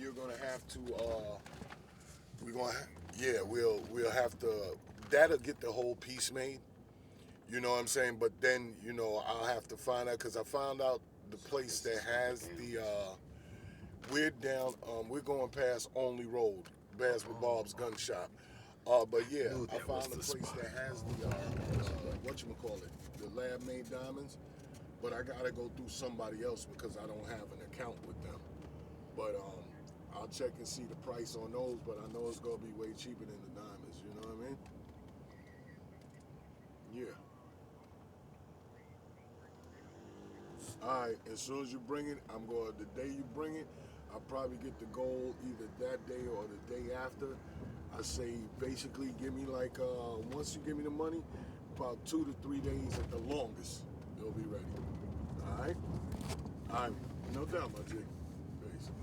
we're gonna have to. We're gonna. Yeah, we'll have to. That'll get the whole piece made. You know what I'm saying? But then I'll have to find out because I found out the place that has the. We're down. We're going past Only Road, Bob's Gun Shop. But yeah, Knew I that was found a the place spot. that has the whatchamacallit, the lab made diamonds. But I gotta go through somebody else because I don't have an account with them. But I'll check and see the price on those. But I know it's gonna be way cheaper than the diamonds. You know what I mean? Yeah. All right. As soon as you bring it, I'm going. The day you bring it, I'll probably get the gold either that day or the day after. I say basically give me like once you give me the money, about 2 to 3 days at the longest, it'll be ready. All right. All right. No doubt, my G. Basically.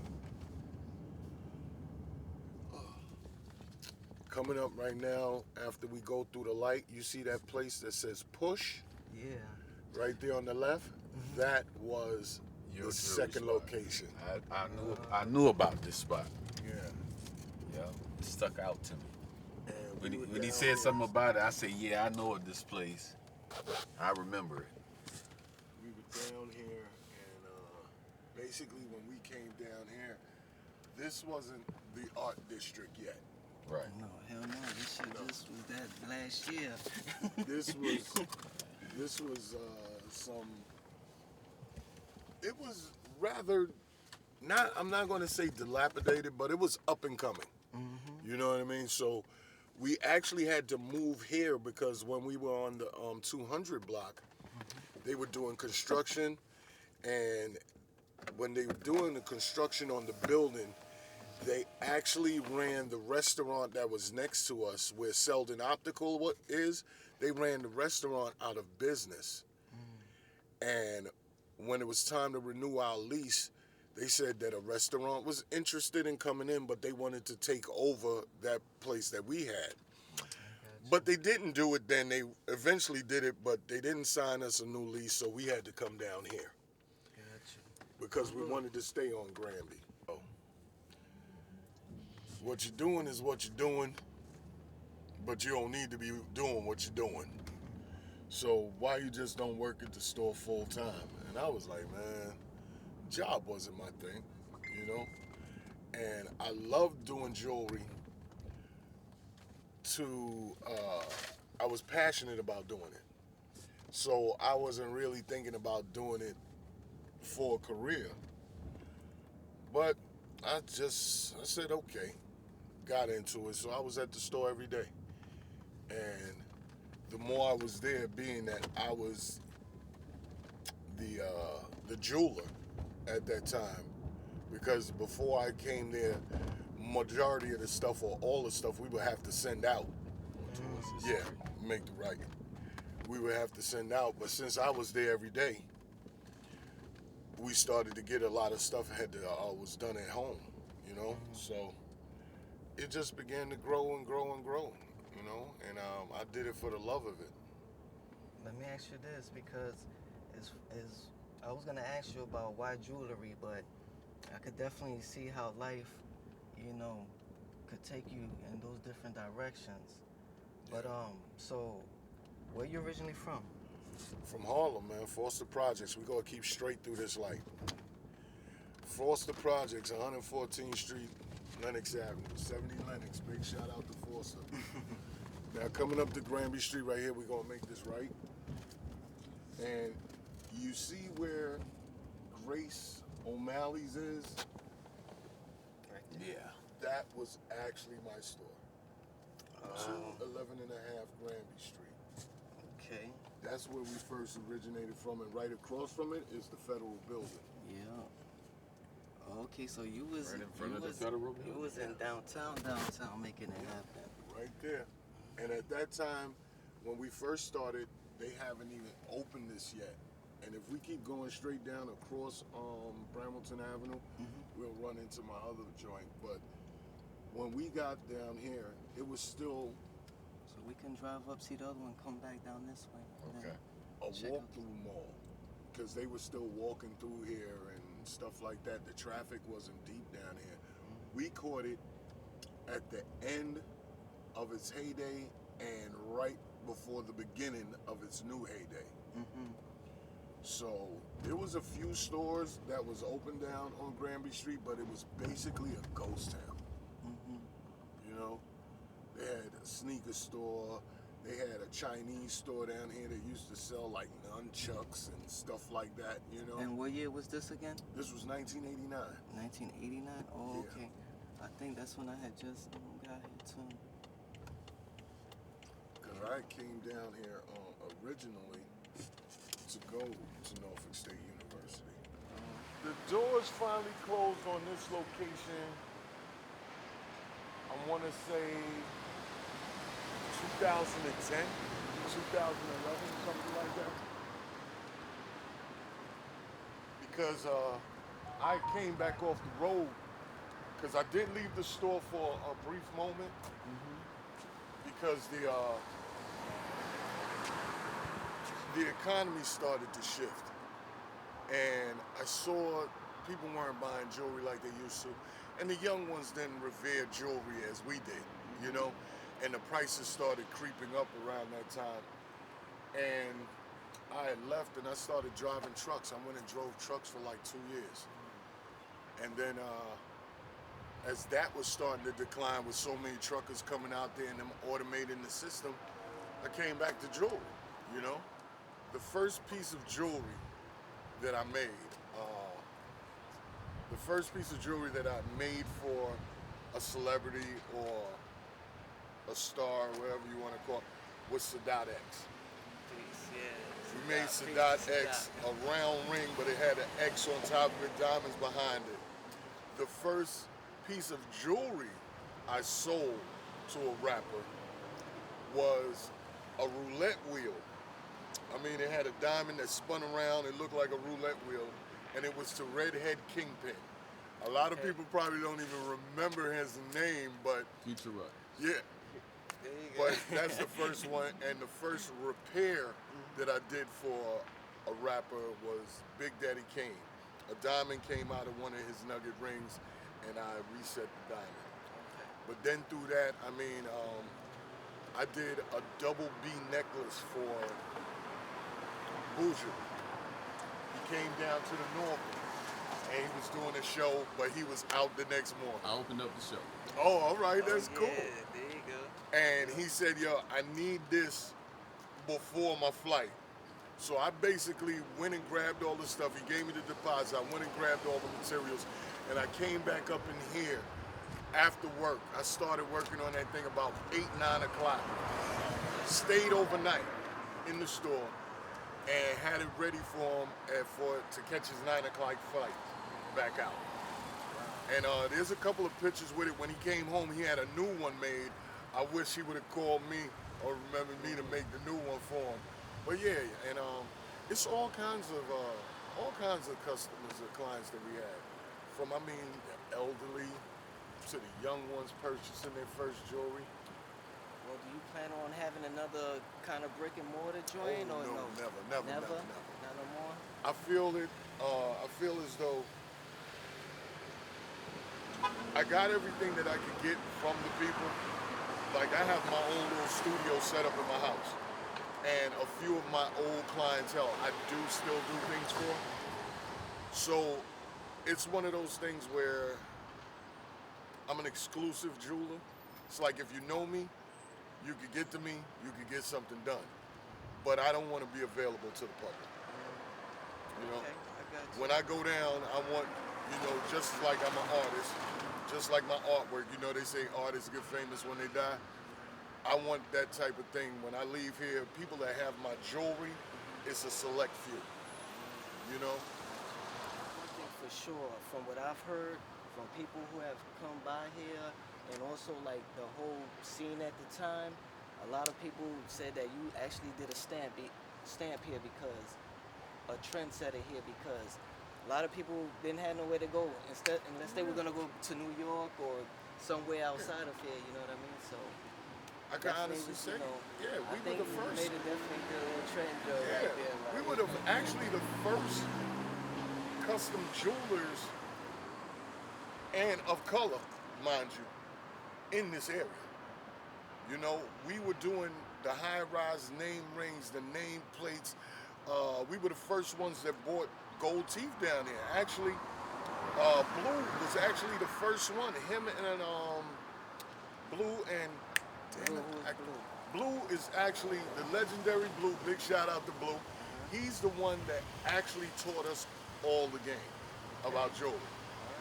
Coming up right now, after we go through the light, you see that place that says push Yeah. right there on the left? That was Your the jewelry second spot. location. I knew about this spot. Yeah. Yeah, it stuck out to me. And When we he, were when he down said here. something about it, I said, "Yeah, I know of this place. I remember it." We were down here, and basically when we came down here, this wasn't the art district yet. Right. No, hell no. This shit just was that last year. This was some. It was rather not. I'm not going to say dilapidated, but it was up and coming. Mm-hmm. You know what I mean? So we actually had to move here because when we were on the 200 block, they were doing construction, and when they were doing the construction on the building, they actually ran the restaurant that was next to us, where Selden Optical is. They ran the restaurant out of business, and when it was time to renew our lease, they said that a restaurant was interested in coming in, but they wanted to take over that place that we had. But they didn't do it then. They eventually did it, but they didn't sign us a new lease, so we had to come down here Gotcha. because we wanted to stay on Granby. Oh. What you're doing is what you're doing, but you don't need to be doing what you're doing. So why you just don't work at the store full time? And I was like, man, job wasn't my thing, you know? And I loved doing jewelry I was passionate about doing it. So I wasn't really thinking about doing it for a career. But I said, okay, got into it. So I was at the store every day. And the more I was there, being that I was the jeweler at that time, because before I came there, majority of the stuff or all the stuff we would have to send out. Yeah, make the right. We would have to send out, but since I was there every day, we started to get a lot of stuff was done at home, you know. So it just began to grow and grow and grow, you know. And I did it for the love of it. Let me ask you this, because is I was gonna ask you about why jewelry, but I could definitely see how life, could take you in those different directions. But so where you originally from? From Harlem, man, Foster Projects. We gotta keep straight through this light. Foster Projects, 114th Street, Lenox Avenue, 70 Lenox. Big shout out to Foster. Now coming up to Granby Street right here, we're gonna make this right. And you see where Grace O'Malley's is? Right there. Yeah. That was actually my store. 211 and a half Granby Street. Okay. That's where we first originated from, and right across from it is the Federal Building. Yeah. Okay, so you was Right in front you of the was, Federal you Building? was in downtown making it happen. Right there. And at that time, when we first started, they haven't even opened this yet. And if we keep going straight down across Bramilton Avenue, we'll run into my other joint. But when we got down here, it was still So we can drive up, see the other one, come back down this way. and then Okay. a check out walk-through mall, because they were still walking through here and stuff like that. The traffic wasn't deep down here. We caught it at the end of its heyday and right before the beginning of its new heyday. Mm-hmm. So there was a few stores that was open down on Granby Street, but it was basically a ghost town. Mm-hmm. You know, they had a sneaker store. They had a Chinese store down here that used to sell like nunchucks and stuff like that. You know. And what year was this again? This was 1989. 1989. Oh, Yeah. okay. I think that's when I had just got here too. Because I came down here originally to go to Norfolk State University. The doors finally closed on this location, I want to say 2010, 2011, something like that. Because I came back off the road, because I did leave the store for a brief moment, because the economy started to shift, and I saw people weren't buying jewelry like they used to, and the young ones didn't revere jewelry as we did, you know, and the prices started creeping up around that time, and I had left and I started driving trucks. I went and drove trucks for like 2 years, and then as that was starting to decline with so many truckers coming out there and them automating the system, I came back to jewelry, you know. The first piece of jewelry that I made, for a celebrity or a star, whatever you want to call it, was Sadat X. We made Sadat X a round ring, but it had an X on top of it, diamonds behind it. The first piece of jewelry I sold to a rapper was a roulette wheel. I mean, it had a diamond that spun around. It looked like a roulette wheel, and it was to Redhead Kingpin. A lot of people probably don't even remember his name, but Future Rut. yeah. There you go. But that's the first one, and the first repair that I did for a rapper was Big Daddy Kane. A diamond came out of one of his nugget rings, and I reset the diamond. But then through that, I mean, I did a double B necklace for Bougie. He came down to the north, and he was doing a show, but he was out the next morning. I opened up the show. Oh, all right, that's cool. There you go. And he said, yo, I need this before my flight. So I basically went and grabbed all the stuff. He gave me the deposit. I went and grabbed all the materials. And I came back up in here after work. I started working on that thing about 8, 9 o'clock. Stayed overnight in the store and had it ready for him to catch his 9 o'clock flight back out. And there's a couple of pictures with it. When he came home, he had a new one made. I wish he would have called me or remembered me to make the new one for him. But yeah, and it's all kinds of customers or clients that we have. From, I mean, the elderly to the young ones purchasing their first jewelry. Well, do you plan on having another kind of brick and mortar joint, or no? Never. Not no more. I feel it. I feel as though I got everything that I could get from the people. Like, I have my own little studio set up in my house, and a few of my old clientele I do still do things for. So it's one of those things where I'm an exclusive jeweler. It's like, if you know me, you could get to me, you could get something done. But I don't want to be available to the public. You know, Okay, I got you. when I go down, I want, you know, just like I'm an artist, just like my artwork, you know, they say artists get famous when they die. I want that type of thing. When I leave here, people that have my jewelry, it's a select few, you know? One thing for sure, from what I've heard from people who have come by here, and also like the whole scene at the time, a lot of people said that you actually did a stamp here because a trendsetter here, because a lot of people didn't have nowhere to go unless they were gonna go to New York or somewhere outside of here. You know what I mean? So I can definitely honestly was, say, you know, yeah, I we think were the you first. made it definitely the little trend Yeah, right there. Like, we were actually the first custom jewelers and of color mind you, in this area. You know, we were doing the high-rise name rings, the name plates. We were the first ones that bought gold teeth down there. Actually, Blue was actually the first one. Him and Blue and damn it, Blue is actually the legendary Blue. Big shout out to Blue. He's the one that actually taught us all the game about jewelry.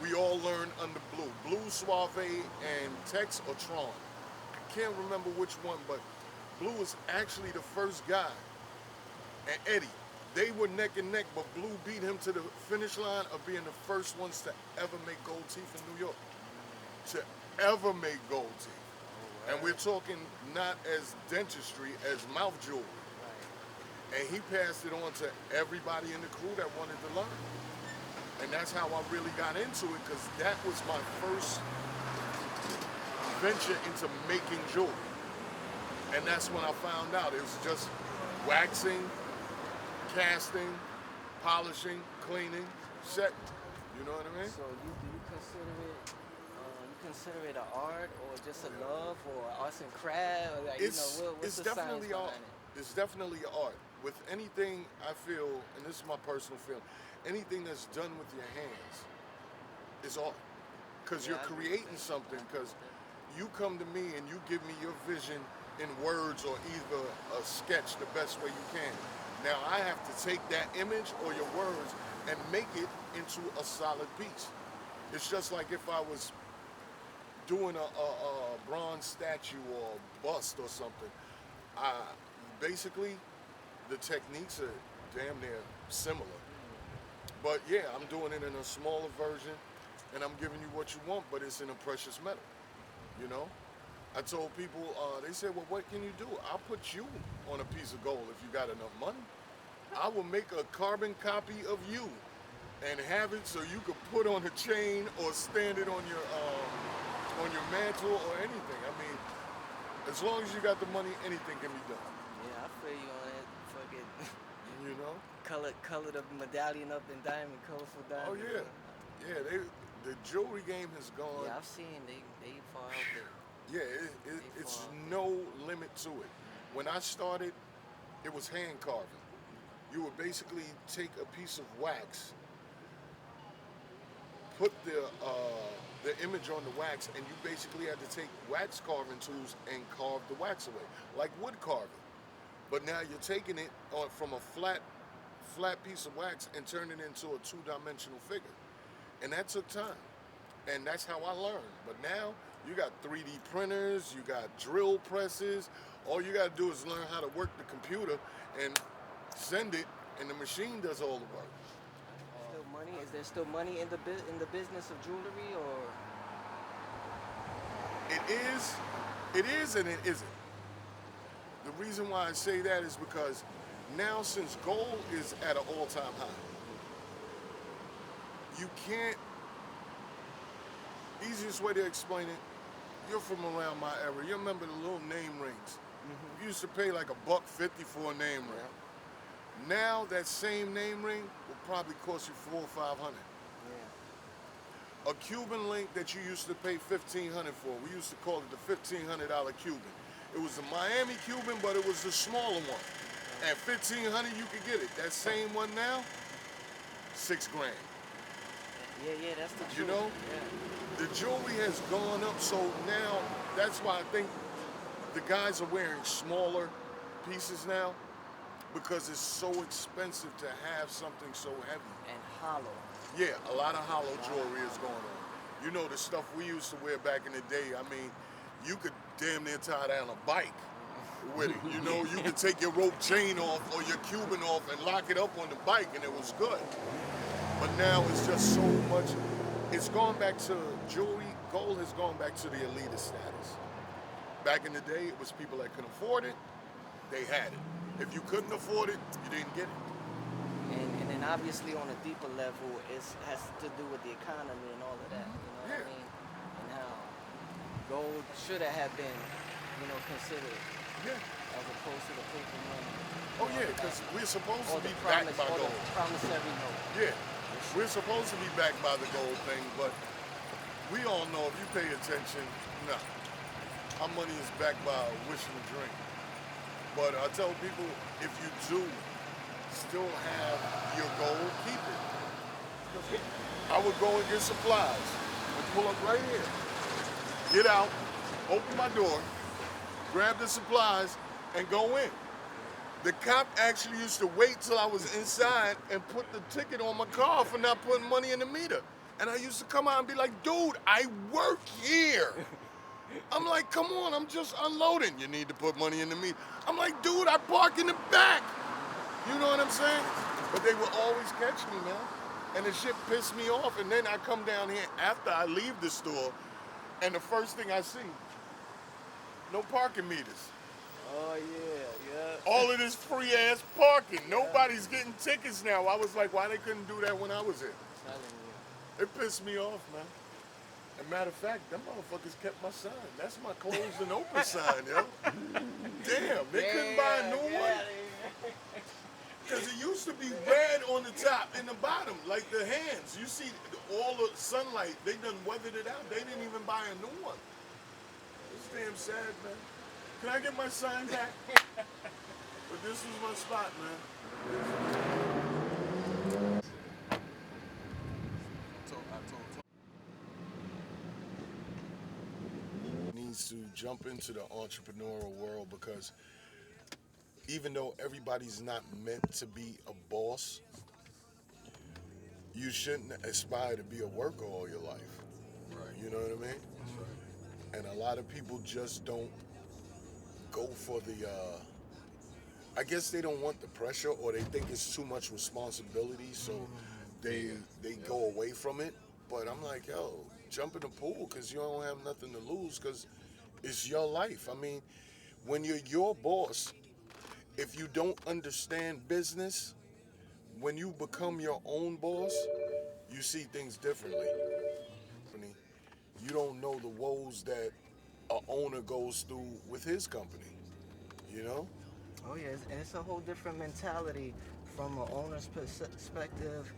We all learned under Blue. Blue, Suave, and Tex or Tron. I can't remember which one, but Blue was actually the first guy. And Eddie, they were neck and neck, but Blue beat him to the finish line of being the first ones to ever make gold teeth in New York. To ever make gold teeth. And we're talking not as dentistry, as mouth jewelry. And he passed it on to everybody in the crew that wanted to learn. And that's how I really got into it, because that was my first venture into making jewelry. And that's when I found out it was just waxing, casting, polishing, cleaning, setting. You know what I mean? So do you consider it an art or just a love or arts and craft? Or like, what's the definitely science behind art. It's definitely art. With anything, I feel, and this is my personal feeling, anything that's done with your hands is art. Because you're creating something. Because you come to me and you give me your vision in words or either a sketch the best way you can. Now I have to take that image or your words and make it into a solid piece. It's just like if I was doing a bronze statue or bust or something. Basically, the techniques are damn near similar. But yeah, I'm doing it in a smaller version, and I'm giving you what you want, but it's in a precious metal, you know? I told people, they said, well, what can you do? I'll put you on a piece of gold if you got enough money. I will make a carbon copy of you and have it so you could put on a chain or stand it on your mantle or anything. I mean, as long as you got the money, anything can be done. Yeah, I feel you on it. Fucking, you know? Color the medallion up in diamond, colorful diamond. Oh yeah, yeah. The jewelry game has gone. Yeah, I've seen they far out there. Yeah, it's no limit to it. When I started, it was hand carving. You would basically take a piece of wax, put the image on the wax, and you basically had to take wax carving tools and carve the wax away, like wood carving. But now you're taking it from a flat piece of wax and turning it into a two-dimensional figure. And that took time. And that's how I learned. But now you got 3D printers, you got drill presses. All you got to do is learn how to work the computer and send it, and the machine does all the work. Still money? Is there still money in the business of jewelry, or? It is and it isn't. The reason why I say that is because now, since gold is at an all-time high, you can't, easiest way to explain it, you're from around my era, you remember the little name rings. You used to pay like $1.50 for a name ring. Now that same name ring will probably cost you $400 or $500. Yeah. A Cuban link that you used to pay $1,500 for, we used to call it the $1,500 Cuban. It was the Miami Cuban, but it was the smaller one. At $1,500 you could get it. That same one now, $6 grand. Yeah, that's the truth. You know, the jewelry has gone up, so now that's why I think the guys are wearing smaller pieces now, because it's so expensive to have something so heavy. And hollow. Yeah, a lot of hollow jewelry is going on. You know, the stuff we used to wear back in the day, I mean, you could damn near tie down a bike with it. You know, you could take your rope chain off or your Cuban off and lock it up on the bike, and it was good. But now it's just so much. It's gone back to jewelry. Gold has gone back to the elitist status. Back in the day, it was people that could afford it. They had it. If you couldn't afford it, you didn't get it. And then obviously on a deeper level, it has to do with the economy and all of that. You know what I mean? And how gold should have been, considered. Yeah. As opposed to the paper money. Oh yeah, because we're supposed to be promise, backed by gold. The promissory note. Yeah, we're supposed to be backed by the gold thing, but We all know if you pay attention, no, our money is backed by a wish and a dream. But I tell people, if you do still have your goal, keep it. I would go and get supplies and pull up right here, get out, open my door, grab the supplies, and go in. The cop actually used to wait till I was inside and put the ticket on my car for not putting money in the meter. And I used to come out and be like, dude, I work here. I'm like, come on, I'm just unloading. You need to put money in the meter. I'm like, dude, I park in the back. You know what I'm saying? But they will always catch me, man. And the shit pissed me off. And then I come down here after I leave the store, and the first thing I see, no parking meters. Oh yeah. All of this free ass parking. Nobody's getting tickets now. I was like, why they couldn't do that when I was here? Telling you. It pissed me off, man. As a matter of fact, them motherfuckers kept my sign. That's my closed and open sign, yo. Damn, they couldn't buy a new one. Because it used to be red on the top and the bottom, like the hands. You see all the sunlight, they done weathered it out. They didn't even buy a new one. It's damn sad, man. Can I get my sign back? But this was my spot, man. Needs to jump into the entrepreneurial world because even though everybody's not meant to be a boss, you shouldn't aspire to be a worker all your life. Right. You know what I mean? That's right. And a lot of people just don't go for the, I guess they don't want the pressure, or they think it's too much responsibility, so they go away from it. But I'm like, yo, jump in the pool because you don't have nothing to lose because it's your life. I mean, when you're your boss, if you don't understand business, when you become your own boss, you see things differently. You don't know the woes that an owner goes through with his company, you know? Oh yeah, and it's a whole different mentality from an owner's perspective,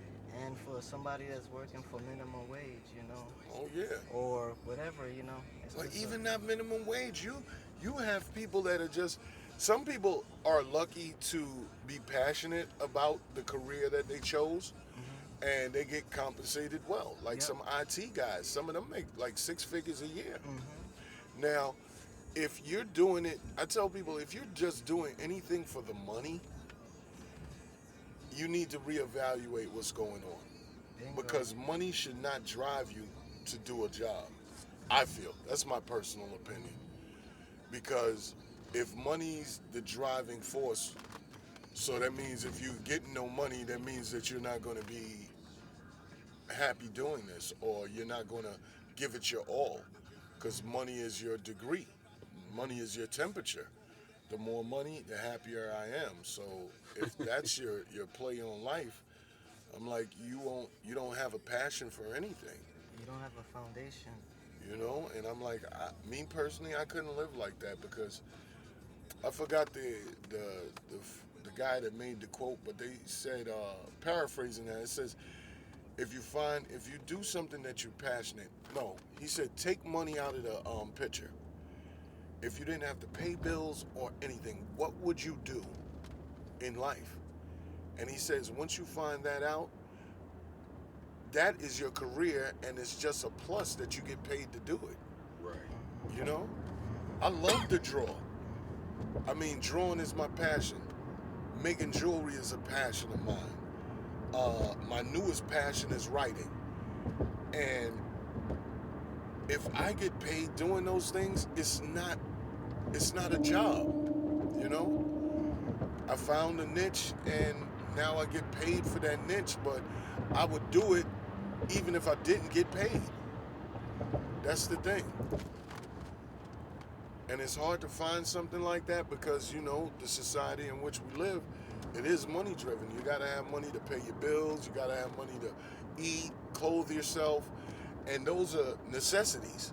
and for somebody that's working for minimum wage, you know, Oh yeah. or whatever, you know. It's But just even not minimum wage, you have people that are just, some people are lucky to be passionate about the career that they chose, and they get compensated well. Like Yep. some IT guys, some of them make like 6 figures a year. Mm-hmm. Now, if you're doing it, I tell people, if you're just doing anything for the money, you need to reevaluate what's going on. Bingo. Because money should not drive you to do a job. I feel. That's my personal opinion. Because if money's the driving force, so that means if you get no money, that means that you're not going to be happy doing this, or you're not going to give it your all. Because money is your degree. Money is your temperature. The more money, the happier I am. So if that's your play on life, I'm like, you don't have a passion for anything, You don't have a foundation. you know? And I'm like, me personally, I couldn't live like that because I forgot the guy that made the quote, but they said, paraphrasing that, it says, if you do something that you're passionate, no, he said, take money out of the picture. If you didn't have to pay bills or anything, what would you do in life? And he says, once you find that out, that is your career, and it's just a plus that you get paid to do it. Right. You know? I love to draw. I mean, drawing is my passion. Making jewelry is a passion of mine. My newest passion is writing. And if I get paid doing those things, it's not a job, you know? I found a niche and now I get paid for that niche, but I would do it even if I didn't get paid. That's the thing. And it's hard to find something like that because, you know, the society in which we live, it is money driven. You gotta have money to pay your bills, you gotta have money to eat, clothe yourself, and those are necessities.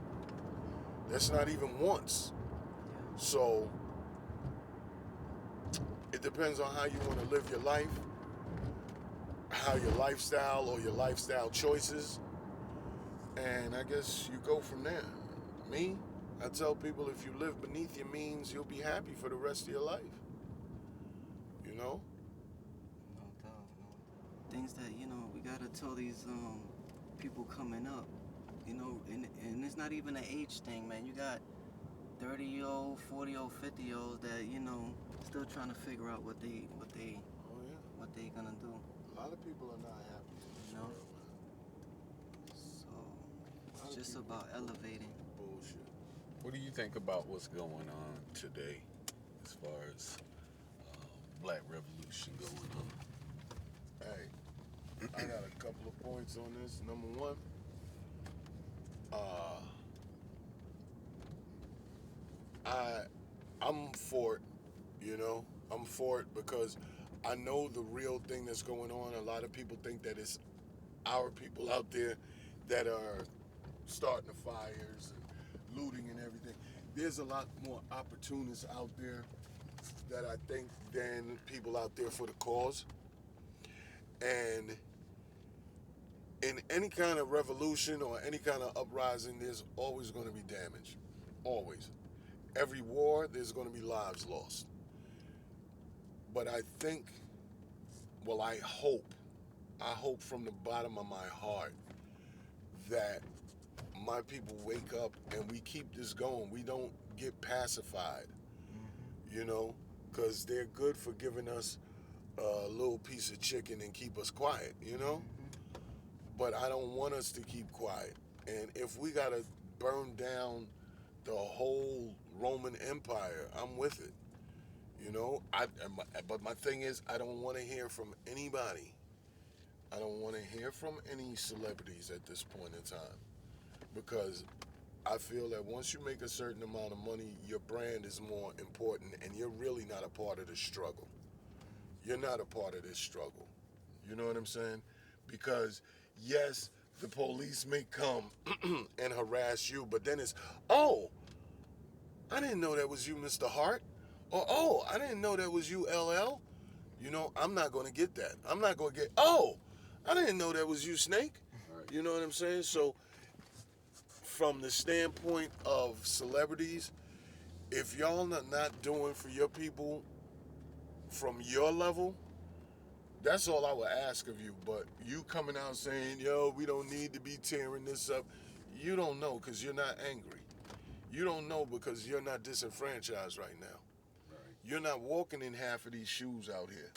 That's not even wants. So it depends on how you want to live your life, how your lifestyle or your lifestyle choices. and I guess you go from there. Me, I tell people if you live beneath your means, you'll be happy for the rest of your life. You know? No doubt, no doubt. Things that, we gotta tell these people coming up, and it's not even an age thing, man. You got 30-year-old, 40-year-old, 50-year-olds that, still trying to figure out what they Oh yeah. what they gonna do. A lot of people are not happy in this No. world, man. So A lot it's of just people about elevating. bullshit. What do you think about what's going on today as far as Black Revolution going on? Hey, I got a couple of points on this. Number one, I'm for it, I'm for it because I know the real thing that's going on. A lot of people think that it's our people out there that are starting the fires and looting and everything. There's a lot more opportunists out there that I think than people out there for the cause. And in any kind of revolution or any kind of uprising, there's always going to be damage. Always. Every war, there's going to be lives lost. But I think, well, I hope from the bottom of my heart that my people wake up and we keep this going. We don't get pacified, because they're good for giving us a little piece of chicken and keep us quiet, But I don't want us to keep quiet. And if we got to burn down the whole Roman Empire, I'm with it. But my thing is, I don't want to hear from anybody. I don't want to hear from any celebrities at this point in time, because I feel that once you make a certain amount of money, your brand is more important, and you're really not a part of the struggle. You're not a part of this struggle. You know what I'm saying? Because yes, the police may come and harass you, but then it's, oh, I didn't know that was you, Mr. Hart. Or, oh, I didn't know that was you, LL. I'm not going to get that. I'm not going to get, oh, I didn't know that was you, Snake. Right. You know what I'm saying? So from the standpoint of celebrities, if y'all not doing for your people from your level, that's all I would ask of you. But you coming out saying, yo, we don't need to be tearing this up, you don't know because you're not angry. You don't know because you're not disenfranchised right now. Right. You're not walking in half of these shoes out here.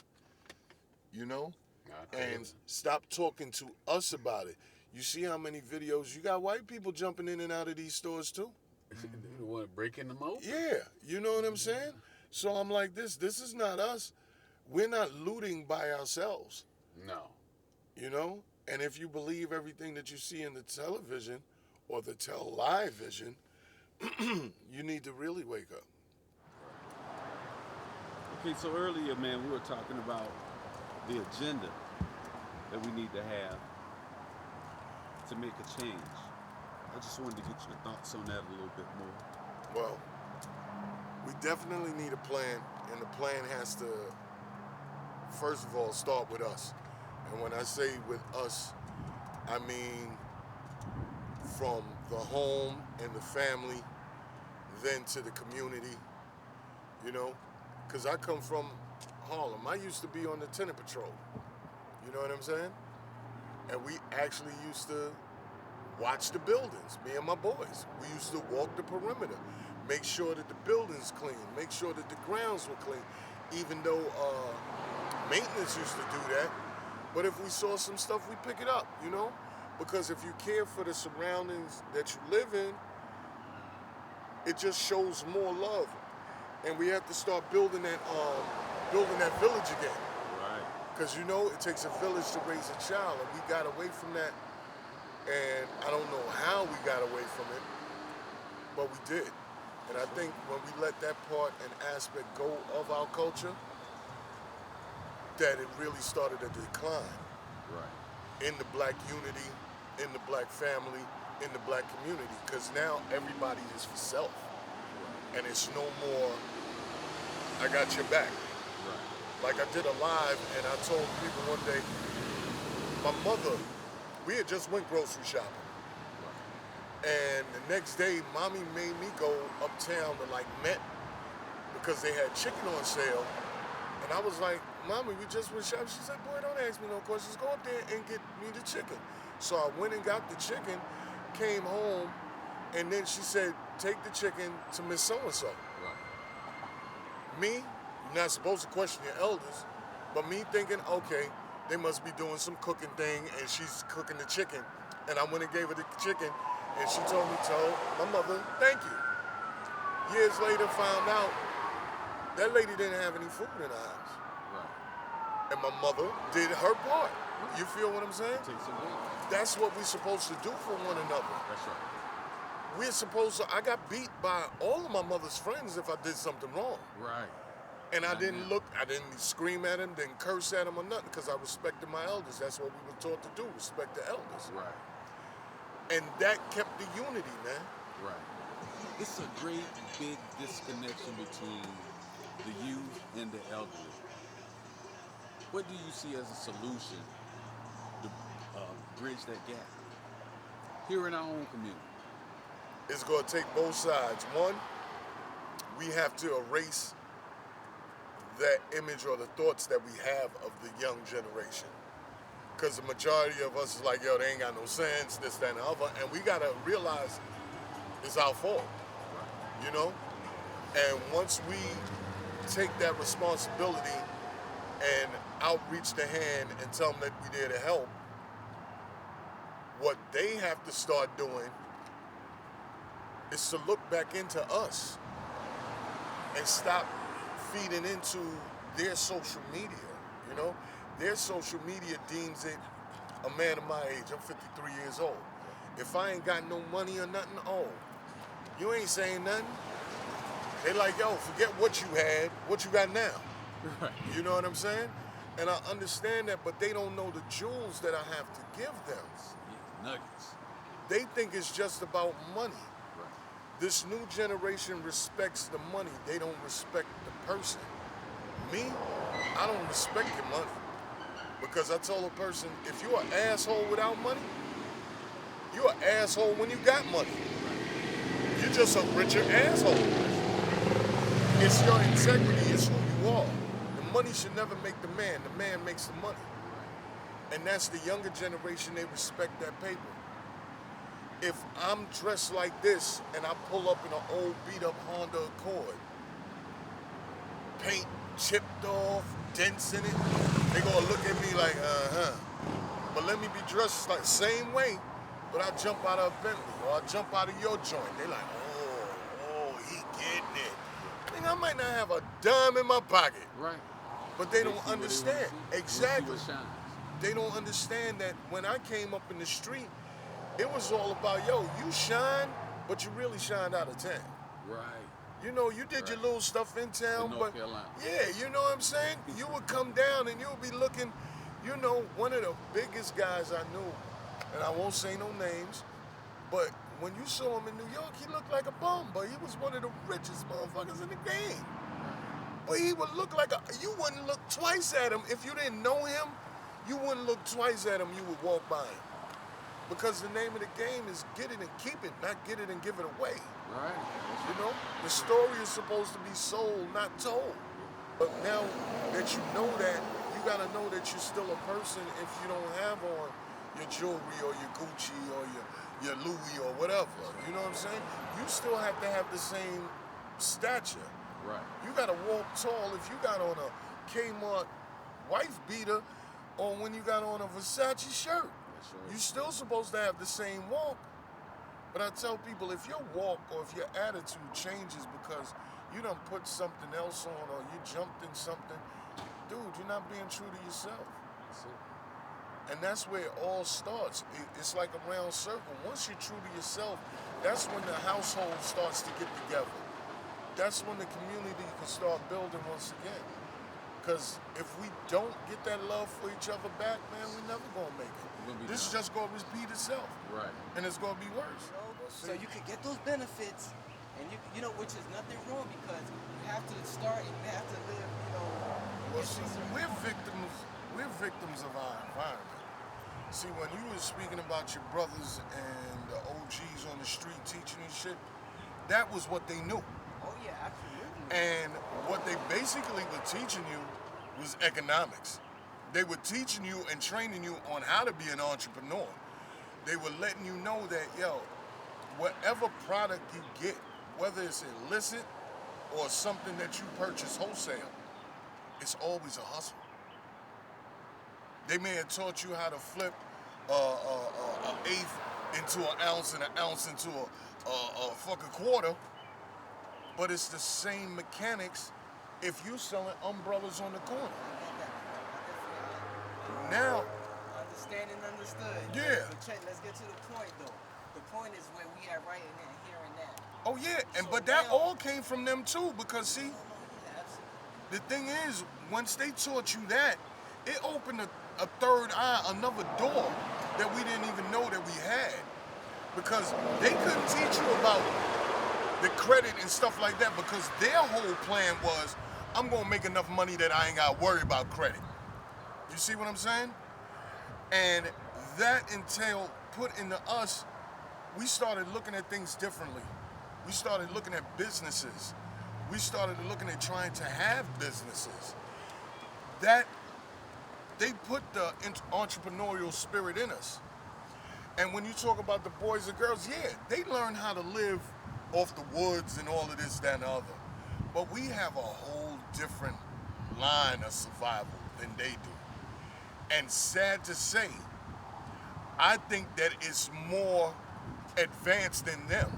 And stop talking to us about it. You see how many videos, you got white people jumping in and out of these stores too? You want to break in them open? Yeah, you know what I'm saying? So I'm like, this is not us. We're not looting by ourselves. No. And if you believe everything that you see in the television or the live vision, you need to really wake up. Okay, so earlier, man, we were talking about the agenda that we need to have to make a change. I just wanted to get your thoughts on that a little bit more. Well, we definitely need a plan, and the plan has to, first of all, start with us. And when I say with us, I mean from the home and the family, then to the community, because I come from Harlem. I used to be on the tenant patrol, you know what I'm saying? And we actually used to watch the buildings, me and my boys. We used to walk the perimeter, make sure that the buildings clean, make sure that the grounds were clean, even though maintenance used to do that. But if we saw some stuff, we pick it up, Because if you care for the surroundings that you live in, it just shows more love. And we have to start building that village again. Right. Because it takes a village to raise a child, and we got away from that. And I don't know how we got away from it, but we did. And I think when we let that part and aspect go of our culture, that it really started a decline. Right. In the black unity, in the black family, in the black community. Because now everybody is for self. And it's no more, I got your back. Right. Like I did a live and I told people one day, my mother, we had just went grocery shopping. And the next day, mommy made me go uptown to like Met because they had chicken on sale. And I was like, Mommy, we just went shopping. She said, boy, don't ask me no questions. Go up there and get me the chicken. So I went and got the chicken, came home, and then she said, take the chicken to Miss So-and-so. Right. Me, you're not supposed to question your elders, but me thinking, okay, they must be doing some cooking thing, and she's cooking the chicken. And I went and gave her the chicken, and she told me, tell my mother, thank you. Years later, found out that lady didn't have any food in her house. Right. And my mother did her part. You feel what I'm saying? Take some weight. That's what we're supposed to do for one another. That's right. We're supposed to, I got beat by all of my mother's friends if I did something wrong. Right. And I I didn't know. I didn't scream at him, didn't curse at him or nothing because I respected my elders. That's what we were taught to do, respect the elders. Right. And that kept the unity, man. Right. It's a great big disconnection between the youth and the elderly. What do you see as a solution to bridge that gap here in our own community? It's going to take both sides. One, we have to erase that image or the thoughts that we have of the young generation. Because the majority of us is like, yo, they ain't got no sense, this, that, and the other. And we got to realize it's our fault, you know? And once we take that responsibility and outreach the hand and tell them that we there to help, what they have to start doing is to look back into us and stop feeding into their social media, you know? Their social media deems it a man of my age. I'm 53 years old. If I ain't got no money or nothing, oh, you ain't saying nothing. They like, yo, forget what you had, what you got now. Right. You know what I'm saying? And I understand that, but they don't know the jewels that I have to give them. Yeah, nuggets. They think it's just about money. Right. This new generation respects the money. They don't respect the person. Me, I don't respect your money. Because I told a person, if you're an asshole without money, you're an asshole when you got money. You're just a richer asshole. It's your integrity, it's who you are. The money should never make the man makes the money. And that's the younger generation, they respect that paper. If I'm dressed like this and I pull up in an old beat up Honda Accord, paint chipped off, dents in it, they gonna look at me like, But let me be dressed like same way, but I jump out of a Bentley or I jump out of your joint. They like, oh, he getting it. I might not have a dime in my pocket. Right. But they They don't see what they wanna understand. see. Exactly. They see what shines. They don't understand that when I came up in the street, it was all about, yo, you shine, but you really shined out of town. Right. You know, you did your little stuff in town, In North but Carolina. yeah, you know what I'm saying? You would come down and you would be looking, you know, one of the biggest guys I knew, and I won't say no names, but when you saw him in New York, he looked like a bum, but he was one of the richest motherfuckers in the game. But he would look like you wouldn't look twice at him. If you didn't know him, you wouldn't look twice at him, you would walk by him. Because the name of the game is get it and keep it, not get it and give it away. Right. You know, the story is supposed to be sold, not told. But now that you know that, you gotta know that you're still a person if you don't have on your jewelry or your Gucci or your Louis or whatever. You know what I'm saying? You still have to have the same stature. Right. You gotta walk tall if you got on a Kmart wife beater or when you got on a Versace shirt. That's right. You're still supposed to have the same walk. But I tell people, if your walk or if your attitude changes because you done put something else on or you jumped in something, dude, you're not being true to yourself. That's it. And that's where it all starts. It's like a round circle. Once you're true to yourself, that's when the household starts to get together. That's when the community can start building once again. Because if we don't get that love for each other back, man, we're never going to make it. This is just going to repeat itself. Right. And it's going to be worse. So you could get those benefits, and you know, which is nothing wrong because you have to start and you have to live, you know. Well, see, we're victims of our environment. See, when you were speaking about your brothers and the OGs on the street teaching you shit, that was what they knew. Oh yeah, absolutely. And what they basically were teaching you was economics. They were teaching you and training you on how to be an entrepreneur. They were letting you know that, yo, whatever product you get, whether it's illicit or something that you purchase wholesale, it's always a hustle. They may have taught you how to flip an eighth into an ounce and an ounce into a fucking quarter, but it's the same mechanics if you selling umbrellas on the corner. Now, Understood. Yeah. But check, let's get to the point though. The point is where we at right in here and now. oh yeah, So but that now- all came from them too, because see, Yeah, absolutely. the thing is, once they taught you that, it opened a third eye, another door that we didn't even know that we had. Because they couldn't teach you about the credit and stuff like that, because their whole plan was, I'm gonna make enough money that I ain't gotta worry about credit. You see what I'm saying? And that entailed put into us, we started looking at things differently. We started looking at businesses. We started looking at trying to have businesses. That they put the entrepreneurial spirit in us. And when you talk about the boys and girls, yeah, they learn how to live off the woods and all of this, that, and the other. But we have a whole different line of survival than they do. And sad to say, I think that it's more advanced than them.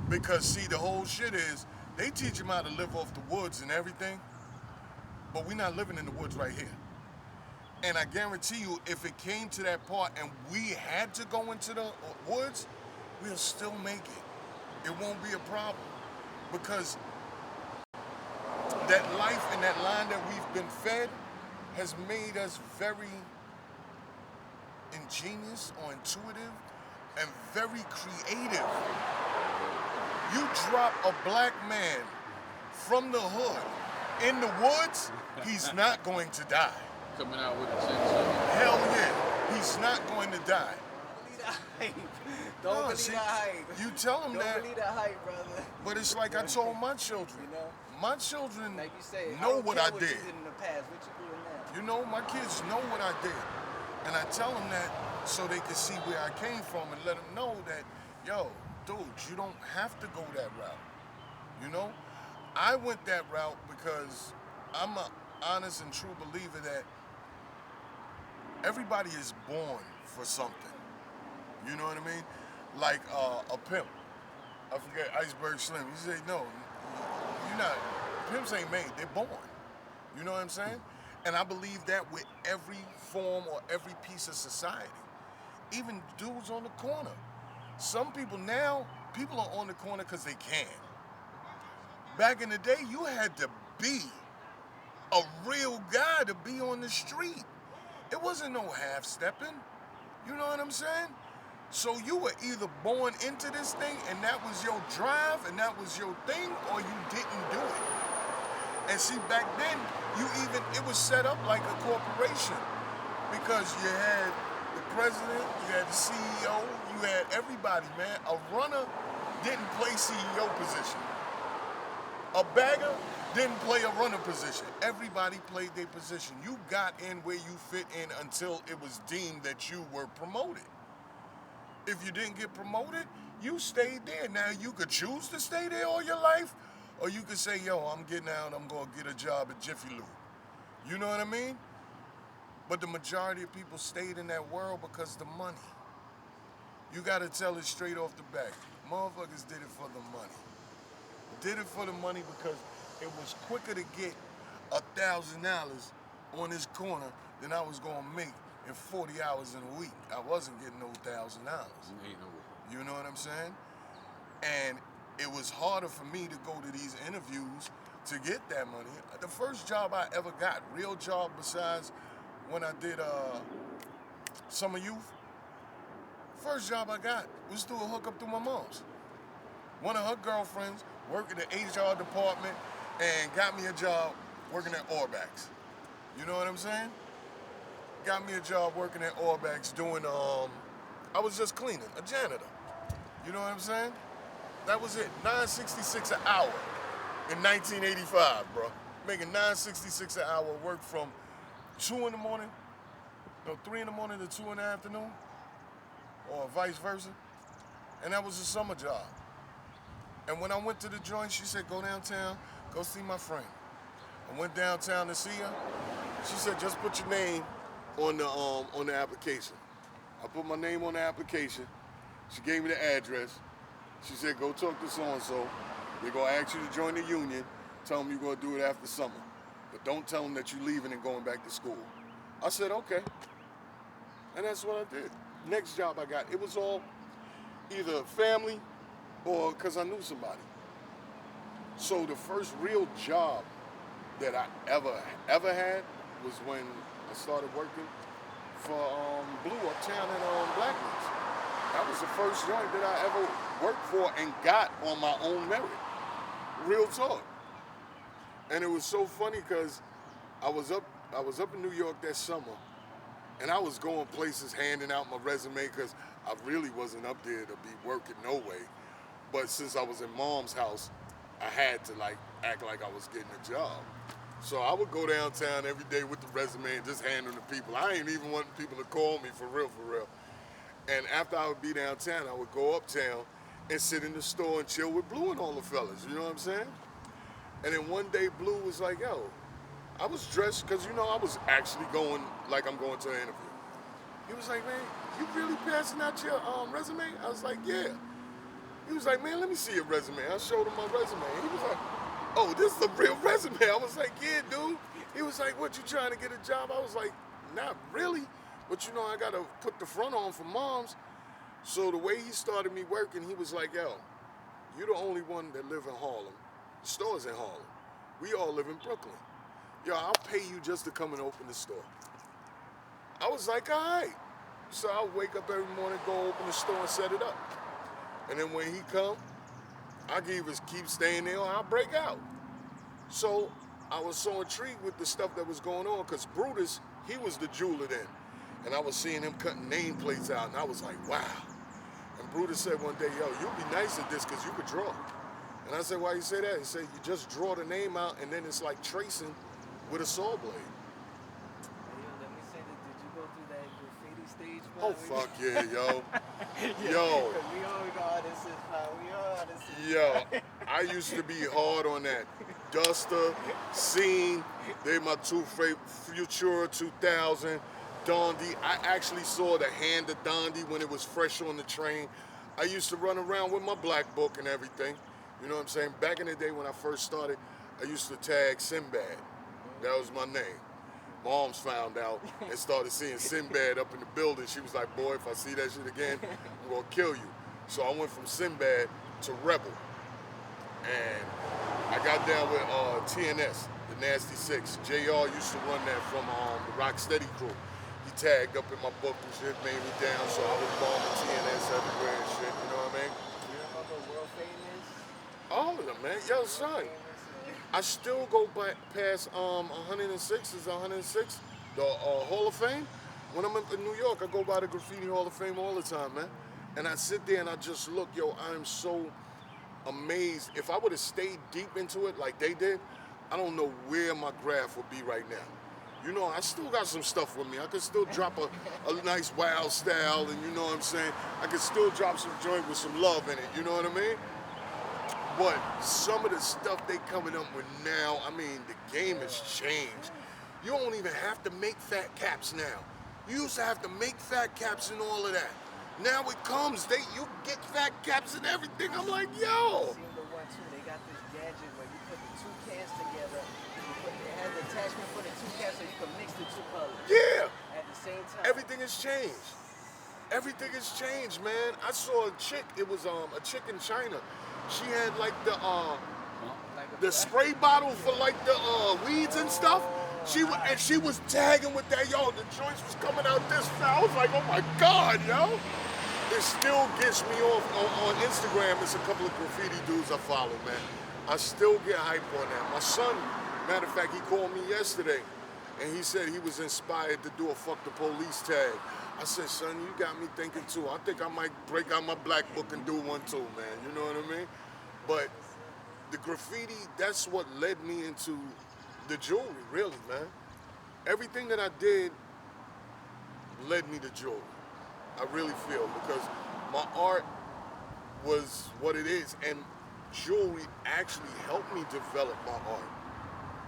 Because see, the whole shit is, they teach them how to live off the woods and everything, but we're not living in the woods right here. And I guarantee you, if it came to that part and we had to go into the woods, we'll still make it. It won't be a problem. Because that life and that line that we've been fed has made us very ingenious or intuitive and very creative. You drop a black man from the hood in the woods, he's not going to die. Coming out with a chin. Hell yeah, he's not going to die. Don't No, believe see, that hype. You tell him Don't that, believe that hype, brother. but it's like I told my children. You know? My children Like you say, know don't what care I what did. you did in the past. What you doing now? You know, my kids know what I did. And I tell them that so they can see where I came from and let them know that, yo, dude, you don't have to go that route. You know? I went that route because I'm an honest and true believer that everybody is born for something. You know what I mean? Like a pimp. I forget, Iceberg Slim. He say, no, you're not. Pimps ain't made, they're born. You know what I'm saying? And I believe that with every form or every piece of society. Even dudes on the corner. Some people now, people are on the corner because they can. Back in the day, you had to be a real guy to be on the street. It wasn't no half-stepping. You know what I'm saying? So you were either born into this thing and that was your drive and that was your thing, or you didn't do it. And see, back then, it was set up like a corporation, because you had the president, you had the CEO, you had everybody, man. A runner didn't play CEO position. A bagger didn't play a runner position. Everybody played their position. You got in where you fit in until it was deemed that you were promoted. If you didn't get promoted, you stayed there. Now, you could choose to stay there all your life, or you could say, yo, I'm getting out, I'm going to get a job at Jiffy Lube. You know what I mean? But the majority of people stayed in that world because of the money. You got to tell it straight off the back. Motherfuckers did it for the money. Did it for the money because it was quicker to get $1,000 on this corner than I was going to make in 40 hours in a week. I wasn't getting no $1,000. Ain't no way. You know what I'm saying? And it was harder for me to go to these interviews to get that money. The first job I ever got, real job besides when I did summer youth, first job I got was through a hookup through my mom's. One of her girlfriends worked in the HR department and got me a job working at Orbex. You know what I'm saying? got me a job working at Orbex doing, I was just cleaning, a janitor. You know what I'm saying? That was it, $9.66 an hour in 1985, bro. Making $9.66 an hour, work from 2 in the morning, no, 3 in the morning to 2 in the afternoon, or vice versa. And that was a summer job. And when I went to the joint, she said, go downtown, go see my friend. I went downtown to see her. She said, just put your name on the application. I put my name on the application. She gave me the address. She said, go talk to so-and-so. They're going to ask you to join the union. Tell them you're going to do it after summer. But don't tell them that you're leaving and going back to school. I said, okay. And that's what I did. Next job I got, it was all either family or because I knew somebody. So the first real job that I ever had was when I started working for Blue Uptown in Blackness. That was the first joint that I ever worked for and got on my own merit. Real talk. And it was so funny because I was up in New York that summer, and I was going places handing out my resume because I really wasn't up there to be working no way. But since I was in Mom's house, I had to act like I was getting a job. So I would go downtown every day with the resume and just hand them to people. I ain't even wanting people to call me for real. And after I would be downtown, I would go uptown and sit in the store and chill with Blue and all the fellas, you know what I'm saying? And then one day Blue was like, yo, I was dressed, because I was actually going like I'm going to an interview. He was like, man, you really passing out your resume? I was like, yeah. He was like, man, let me see your resume. I showed him my resume. He was like, oh, this is a real resume. I was like, yeah, dude. He was like, what, you trying to get a job? I was like, not really. But I got to put the front on for Mom's. So the way he started me working, he was like, yo, you're the only one that live in Harlem. The store's in Harlem. We all live in Brooklyn. Yo, I'll pay you just to come and open the store. I was like, all right. So I'll wake up every morning, go open the store and set it up. And then when he come, I can either keep staying there or I'll break out. So I was so intrigued with the stuff that was going on because Brutus, he was the jeweler then. And I was seeing him cutting nameplates out, and I was like, wow. And Brutus said one day, yo, you'll be nice at this because you could draw. And I said, why you say that? He said, you just draw the name out, and then it's like tracing with a saw blade. Hey, yo, let me say that, did you go through that graffiti stage? Oh, fuck yeah, yo. Yeah, Yo. 'cause we all know how this is, pal. We all know how this is. Yo, I used to be hard on that. Duster, Scene, they my two favorite, Futura 2000, Dondi. I actually saw the hand of Dondi when it was fresh on the train. I used to run around with my black book and everything. You know what I'm saying? Back in the day when I first started, I used to tag Sinbad. That was my name. Moms found out and started seeing Sinbad up in the building. She was like, boy, if I see that shit again, I'm gonna kill you. So I went from Sinbad to Rebel. And I got down with TNS, the Nasty Six. JR used to run that from the Rocksteady crew. He tagged up in my book and shit, made me down, so I was bombing TNS everywhere and shit, you know what I mean? You remember World Famous? All of them, man. Yo, son. I still go past 106 is 106, the Hall of Fame. When I'm in New York, I go by the Graffiti Hall of Fame all the time, man. And I sit there and I just look, yo, I'm so amazed. If I would have stayed deep into it like they did, I don't know where my graph would be right now. I still got some stuff with me. I could still drop a nice wild style, and you know what I'm saying? I could still drop some joint with some love in it, you know what I mean? But some of the stuff they coming up with now, I mean, the game has changed. You don't even have to make fat caps now. You used to have to make fat caps and all of that. Now it comes, you get fat caps and everything. I'm like, yo. Seen the one too. They got this gadget where you put the two cans together. It has the attachment for the two cans so you can mix the two colors. Yeah. At the same time. Everything has changed. Everything has changed, man. I saw a chick, it was a chick in China. She had like the spray bottle for like the weeds and stuff. She was tagging with that, yo, the joints was coming out this far. I was like, oh my God, yo. It still gets me off on Instagram. It's a couple of graffiti dudes I follow, man. I still get hype on that. My son, matter of fact, he called me yesterday and he said he was inspired to do a fuck the police tag. I said, son, you got me thinking too. I think I might break out my black book and do one too, man. You know what I mean? But the graffiti, that's what led me into the jewelry, really, man. Everything that I did led me to jewelry. I really feel, because my art was what it is, and jewelry actually helped me develop my art,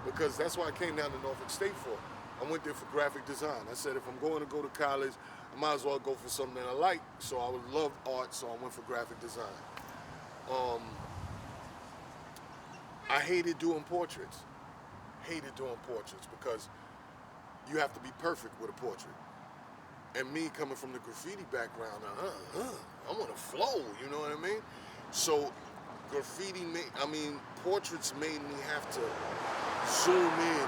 because that's why I came down to Norfolk State for. I went there for graphic design. I said, if I'm going to go to college, I might as well go for something that I like. So I would love art, so I went for graphic design. I hated doing portraits. Hated doing portraits because you have to be perfect with a portrait. And me coming from the graffiti background, I want to flow, you know what I mean? So portraits made me have to zoom in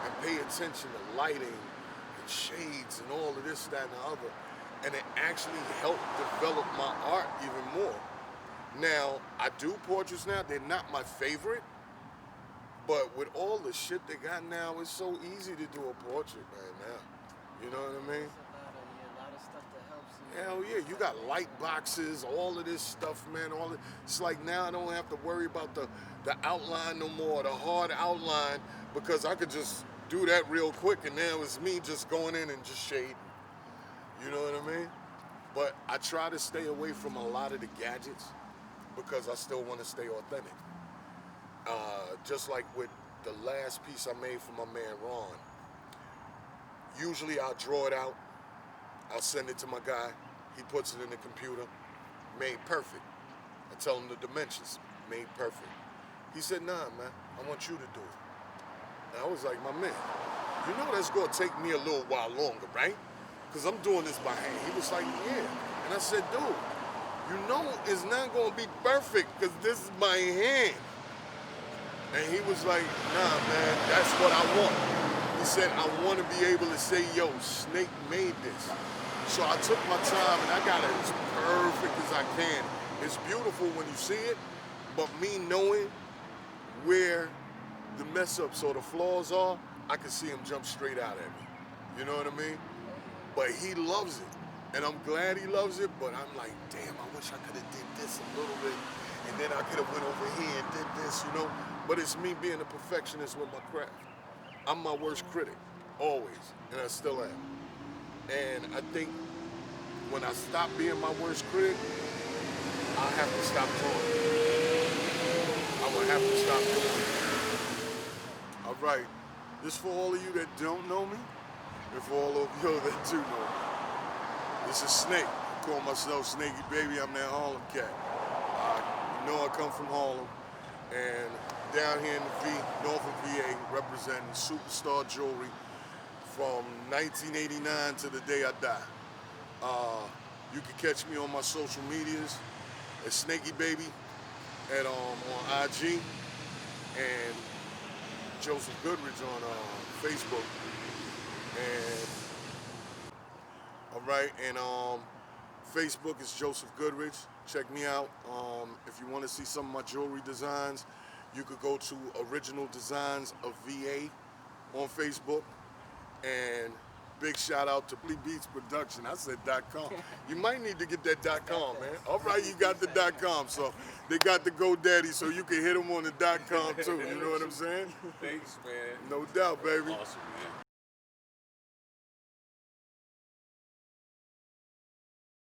and pay attention to lighting and shades and all of this, that, and the other. And it actually helped develop my art even more. Now, I do portraits now. They're not my favorite, but with all the shit they got now, it's so easy to do a portrait right now. You know what I mean? A lot of stuff that helps you. Hell yeah, you got light boxes, all of this stuff, man. It's like now I don't have to worry about the outline no more, the hard outline, because I could just do that real quick, and now it's me just going in and just shading. You know what I mean? But I try to stay away from a lot of the gadgets because I still want to stay authentic. Just like with the last piece I made for my man Ron. Usually I'll draw it out, I'll send it to my guy, he puts it in the computer, made perfect. I tell him the dimensions, made perfect. He said, nah, man, I want you to do it. And I was like, my man, you know that's gonna take me a little while longer, right? Because I'm doing this by hand. He was like, yeah. And I said, dude, you know it's not gonna be perfect because this is my hand. And he was like, nah, man, that's what I want. He said, I want to be able to say, yo, Snake made this. So I took my time and I got it as perfect as I can. It's beautiful when you see it, but me knowing where the mess ups or the flaws are, I can see him jump straight out at me. You know what I mean? But he loves it. And I'm glad he loves it, but I'm like, damn, I wish I could have did this a little bit. And then I could have went over here and did this, you know? But it's me being a perfectionist with my craft. I'm my worst critic, always, and I still am. And I think when I stop being my worst critic, I have to stop drawing. I will have to stop doing it. All right, this for all of you that don't know me, and for all of you that do know me. This is Snake. I call myself Snaky Baby. I'm that Harlem cat. You know I come from Harlem, and down here in the Norfolk VA, representing Superstar Jewelry from 1989 to the day I die. You can catch me on my social medias at Snaky Baby at on IG, and Joseph Goodrich on Facebook. And all right, and Facebook is Joseph Goodrich. Check me out. If you want to see some of my jewelry designs, you could go to Original Designs of VA on Facebook. And big shout out to Lee Beats Production. I said .com. You might need to get that .com, man. All right, you got the .com. So they got the GoDaddy, so you can hit them on the .com too. You know what I'm saying? Thanks, man. No doubt, baby. Awesome, man.